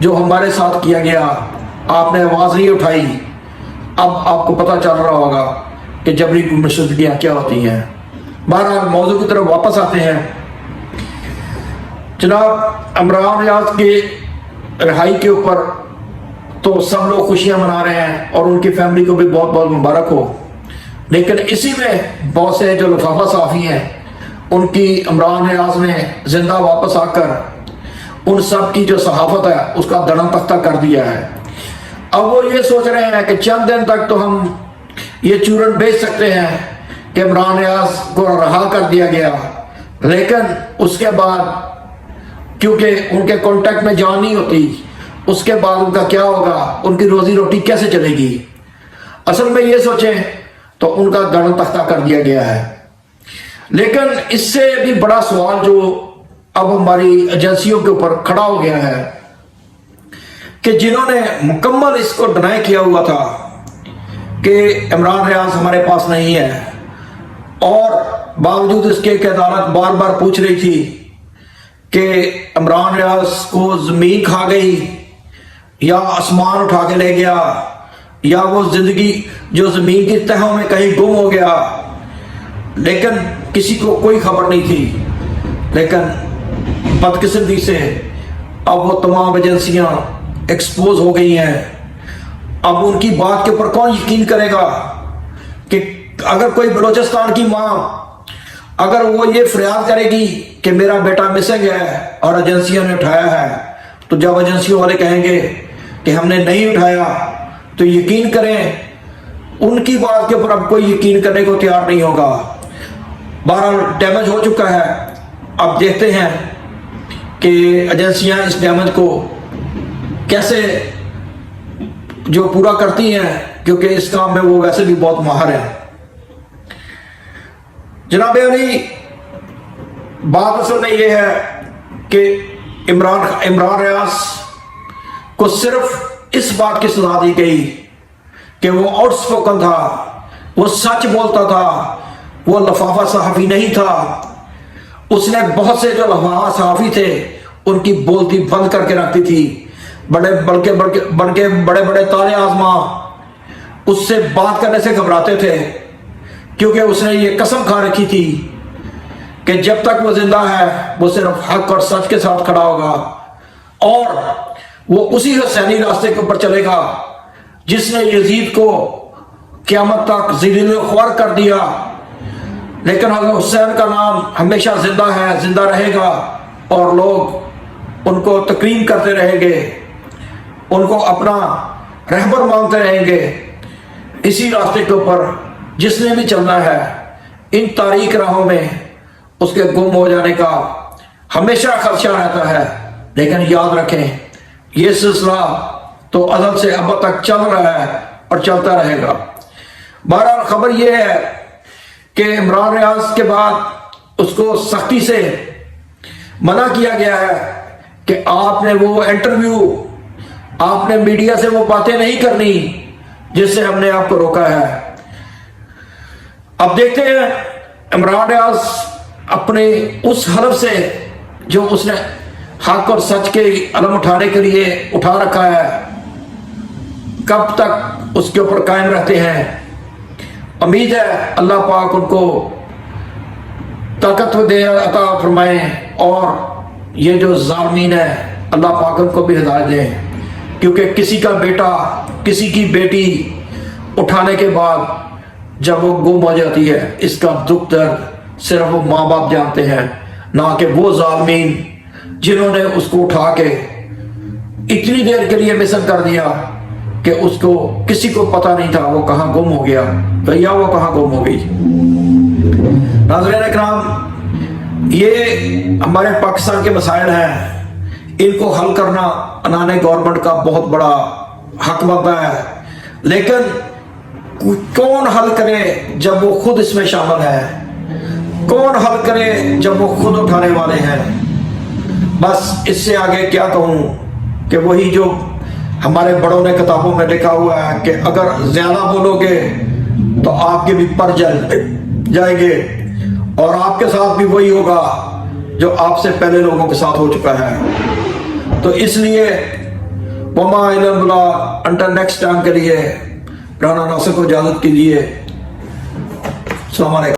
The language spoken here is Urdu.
جو ہمارے ساتھ کیا گیا آپ نے آواز نہیں اٹھائی، اب آپ کو پتہ چل رہا ہوگا کہ جبری گمشدگیاں کیا ہوتی ہیں۔ بہرحال موضوع کی طرف واپس آتے ہیں۔ جناب عمران ریاض کی رہائی کے اوپر تو سب لوگ خوشیاں منا رہے ہیں اور ان کی فیملی کو بھی بہت بہت مبارک ہو، لیکن اسی میں بہت سے جو لفافہ صحافی ہیں ان کی عمران ریاض نے زندہ واپس آ کر ان سب کی جو صحافت ہے اس کا دڑم تختہ کر دیا ہے۔ اب وہ یہ سوچ رہے ہیں کہ چند دن تک تو ہم یہ چورن بیچ سکتے ہیں کہ عمران ریاض کو رہا کر دیا گیا، لیکن اس کے بعد کیونکہ ان کے کانٹیکٹ میں جان نہیں ہوتی، اس کے بعد ان کا کیا ہوگا، ان کی روزی روٹی کیسے چلے گی۔ اصل میں یہ سوچیں تو ان کا دڑم تختہ کر دیا گیا ہے۔ لیکن اس سے بھی بڑا سوال جو اب ہماری ایجنسیوں کے اوپر کھڑا ہو گیا ہے کہ جنہوں نے مکمل اس کو ڈینائی کیا ہوا تھا کہ عمران ریاض ہمارے پاس نہیں ہے، اور باوجود اس کے کہ عدالت بار بار پوچھ رہی تھی کہ عمران ریاض کو زمین کھا گئی یا آسمان اٹھا کے لے گیا یا وہ زندگی جو زمین کی تہوں میں کہیں گم ہو گیا، لیکن کسی کو کوئی خبر نہیں تھی۔ لیکن بدقسمتی سے اب وہ تمام ایجنسیاں ایکسپوز ہو گئی ہیں۔ اب ان کی بات کے اوپر کون یقین کرے گا کہ اگر کوئی بلوچستان کی ماں اگر وہ یہ فریاد کرے گی کہ میرا بیٹا مسنگ ہے اور ایجنسیوں نے اٹھایا ہے، تو جب ایجنسیوں والے کہیں گے کہ ہم نے نہیں اٹھایا تو یقین کریں ان کی بات کے اوپر اب کوئی یقین کرنے کو تیار نہیں ہوگا۔ بہرحال ڈیمیج ہو چکا ہے، اب دیکھتے ہیں کہ ایجنسیاں اس ڈیمیج کو کیسے جو پورا کرتی ہیں، کیونکہ اس کام میں وہ ویسے بھی بہت ماہر ہیں۔ جناب علی، بات اصل میں یہ ہے کہ عمران ریاض کو صرف اس بات کی سزا دی گئی کہ وہ آؤٹ اسپوکن تھا، وہ سچ بولتا تھا، وہ لفافہ صحافی نہیں تھا۔ اس نے بہت سے جو لفافہ صحافی تھے ان کی بولتی بند کر کے رکھتی تھی، بڑے بڑے طالع آزماں اس سے بات کرنے سے گھبراتے تھے، کیونکہ اس نے یہ قسم کھا رکھی تھی کہ جب تک وہ زندہ ہے وہ صرف حق اور سچ کے ساتھ کھڑا ہوگا اور وہ اسی حسینی راستے کے اوپر چلے گا جس نے یزید کو قیامت تک ذلیل خوار کر دیا۔ لیکن حضرت حسین کا نام ہمیشہ زندہ ہے، زندہ رہے گا، اور لوگ ان کو تکریم کرتے رہیں گے، ان کو اپنا رہبر مانتے رہیں گے۔ اسی راستے کے اوپر جس نے بھی چلنا ہے، ان تاریک راہوں میں اس کے گم ہو جانے کا ہمیشہ خدشہ رہتا ہے۔ لیکن یاد رکھیں یہ سلسلہ تو ازل سے اب تک چل رہا ہے اور چلتا رہے گا۔ بہرحال خبر یہ ہے کہ عمران ریاض کے بعد اس کو سختی سے منع کیا گیا ہے کہ آپ نے وہ انٹرویو، آپ نے میڈیا سے وہ باتیں نہیں کرنی جس سے ہم نے آپ کو روکا ہے۔ اب دیکھتے ہیں عمران ریاض اپنے اس حلف سے جو اس نے حق اور سچ کے علم اٹھانے کے لیے اٹھا رکھا ہے، کب تک اس کے اوپر قائم رہتے ہیں۔ امید ہے اللہ پاک ان کو طاقت دے عطا فرمائے، اور یہ جو ظالمین ہے اللہ پاک ان کو بھی ہدایت دے، کیونکہ کسی کا بیٹا، کسی کی بیٹی اٹھانے کے بعد جب وہ گم ہو جاتی ہے، اس کا دکھ درد صرف وہ ماں باپ جانتے ہیں، نہ کہ وہ ظالمین جنہوں نے اس کو اٹھا کے اتنی دیر کے لیے مسنگ کر دیا کہ اس کو کسی کو پتہ نہیں تھا وہ کہاں گم ہو گیا یا وہ کہاں گم ہو گئی۔ ناظرین اکرام، یہ ہمارے پاکستان کے مسائل ہیں، ان کو حل کرنا انانے گورنمنٹ کا بہت بڑا حق بنتا ہے، لیکن کون حل کرے جب وہ خود اس میں شامل ہے؟ کون حل کرے جب وہ خود اٹھانے والے ہیں؟ بس اس سے آگے کیا کہوں کہ وہی جو ہمارے بڑوں نے کتابوں میں لکھا ہوا ہے کہ اگر زیادہ بولو گے تو آپ کے بھی پر جل جائیں گے، اور آپ کے ساتھ بھی وہی ہوگا جو آپ سے پہلے لوگوں کے ساتھ ہو چکا ہے۔ تو اس لیے وما علم بلا انٹل نیکسٹ ٹائم کے لیے رانا ناصر کو اجازت کیجیے. السلام علیکم.